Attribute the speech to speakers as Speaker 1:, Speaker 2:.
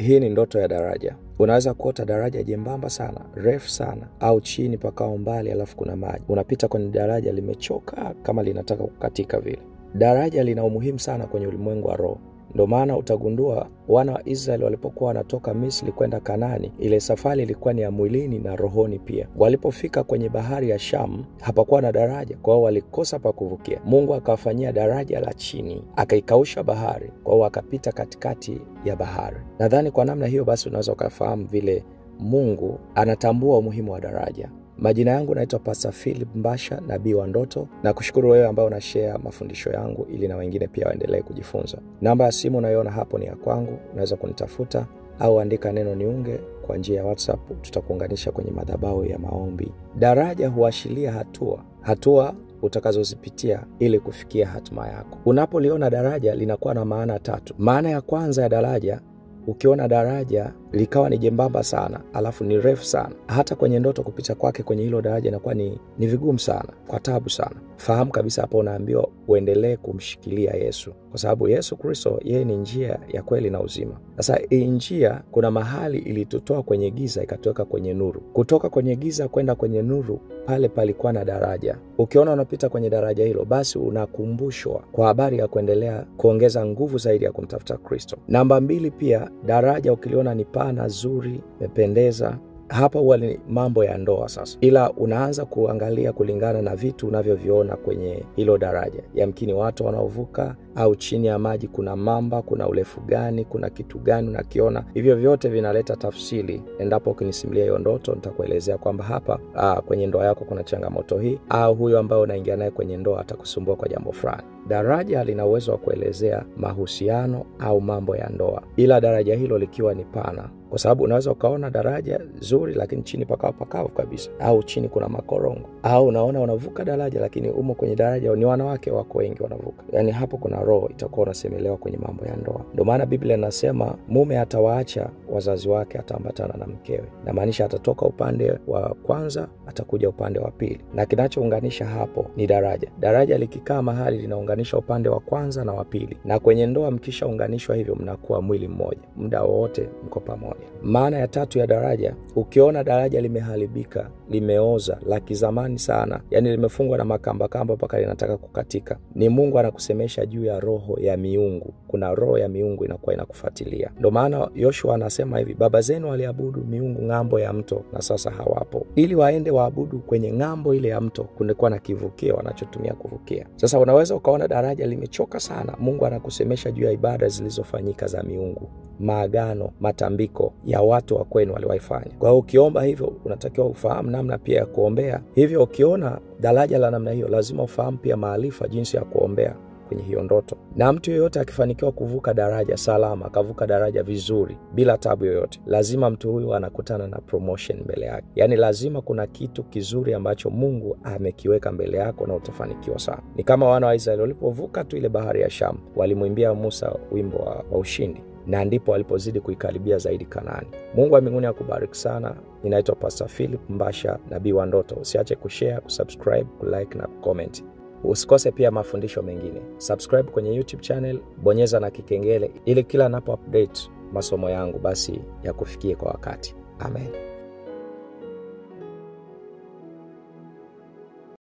Speaker 1: Hii ni ndoto ya daraja. Unaweza kuota daraja jembamba sana, refu sana, au chini pakao mbali alafu kuna maji. Unapita kwenye daraja limechoka kama linataka kukatika vile. Daraja lina umuhimu sana kwenye ulimwengu wa roho. Ndio maana utagundua wana wa Israeli walipokuwa wanatoka Misri kwenda Kanaani, ile safari ilikuwa ni ya mwilini na rohoni pia. Walipofika kwenye bahari ya Shamu, hapakuwa na daraja, kwa hiyo walikosa pa kuvukia. Mungu akawafanyia daraja la chini, akaikausha bahari, kwa hiyo wakapita katikati ya bahari. Nadhani kwa namna hiyo basi unaweza ukafahamu vile Mungu anatambua umuhimu wa daraja. Majina yangu naitwa Pastor Philip Mbasha, nabii wa ndoto, na kushukuru wewe ambao unashare mafundisho yangu ili na wengine pia waendelee kujifunza. Namba ya simu unayoona hapo ni ya kwangu, unaweza kunitafuta au andika neno niunge kwa njia ya WhatsApp, tutakuunganisha kwenye madhabahu ya maombi. Daraja huashiria hatua utakazozipitia ili kufikia hatima yako. Unapoliona daraja linakuwa na maana 3. Maana ya kwanza ya daraja, ukiona daraja likawa ni jembamba sana alafu ni refu sana, hata kwenye ndoto kupita kwake kwenye hilo daraja inakuwa ni vigumu sana, kwa taabu sana. Fahamu kabisa hapo unaambiwa uendelee kumshikilia Yesu, kwa sababu Yesu Kristo yeye ni njia ya kweli na uzima. Sasa hii njia kuna mahali ilitutoa kwenye giza ikatuweka kwenye nuru. Kutoka kwenye giza kwenda kwenye nuru, pale palikuwa na daraja. Ukiona unapita kwenye daraja hilo, basi unakumbushwa kwa habari ya kuendelea kuongeza nguvu zaidi ya kumtafuta Kristo. Namba 2 pia, daraja ukiliona ni pana, zuri, mependeza, hapa huwa ni mambo ya ndoa sasa. Ila unaanza kuangalia kulingana na vitu unavyoviona kwenye hilo daraja. Yamkini watu wanaovuka, au chini ya maji kuna mamba, kuna urefu gani, kuna kitu gani unakiona. Hivyo vyote vinaleta tafsiri. Endapo ukinisimulia hiyo ndoto, nitakuelezea kwamba hapa kwenye ndoa yako kuna changamoto hii, au huyo ambao unaingia naye kwenye ndoa atakusumbua kwa jambo fulani. Daraja lina uwezo wa kuelezea mahusiano au mambo ya ndoa, ila daraja hilo likiwa ni pana, kwa sababu unaweza ukaona daraja zuri lakini chini pakavu kabisa, au chini kuna makorongo, au unaona unavuka daraja lakini umo kwenye daraja ni wanawake wako wengi wanavuka. Yani hapo kuna roho itakuwa unasemelewa kwenye mambo ya ndoa. Ndio maana Biblia inasema mume atawaacha wazazi wake, ataambatana na mkewe. Na maanisha atatoka upande wa kwanza atakuja upande wa pili, na kinachounganisha hapo ni daraja. Daraja likikaa mahali linaunganisha upande wa kwanza na wa pili, na kwenye ndoa mkishaunganishwa hivyo mnakuwa mwili mmoja, muda wote mko pamoja. Maana ya 3 ya daraja, ukiona daraja limeharibika, limeoza, la kizamani sana, yani limefungwa na makamba mpaka linataka kukatika, ni Mungu anakusemesha juu ya roho ya miungu. Kuna roho ya miungu inakuwa inakufuatilia. Ndio maana Yoshua anasema hivi, baba zenu waliabudu miungu ng'ambo ya mto na sasa hawapo. Ili waende waabudu kwenye ng'ambo ile ya mto, kulikuwa na kivukio wanachotumia kuvukia. Sasa unaweza ukaona daraja limechoka sana, Mungu anakusemesha juu ya ibada zilizofanyika za miungu, maagano, matambiko ya watu wa kwenu waliwaifanya. Kwa hiyo ukiomba hivyo unatakiwa ufahamu namna pia ya kuombea. Hivyo ukiona daraja la namna hiyo, lazima ufahamu pia maarifa jinsi ya kuombea kwenye hiyo ndoto. Na mtu yeyote akifanikiwa kuvuka daraja salama, akavuka daraja vizuri bila tabu yoyote, lazima mtu huyu anakutana na promotion mbele yake. Yani lazima kuna kitu kizuri ambacho Mungu amekiweka mbele yako na utafanikiwa sana. Ni kama wana wa Israeli walipovuka tu ile bahari ya Shamu, walimwimbia Musa wimbo wa ushindi, na ndipo walipozidi kuikaribia zaidi Kanaani. Mungu wa mbinguni akubariki sana. Ninaitwa Pastor Philip Mbasha, nabii wa ndoto. Usiache kushare, kusubscribe, kulike na kucomment. Usikose pia mafundisho mengine. Subscribe kwenye YouTube channel, bonyeza na kikengele ili kila napo update masomo yangu basi ya kufikie kwa wakati. Amen.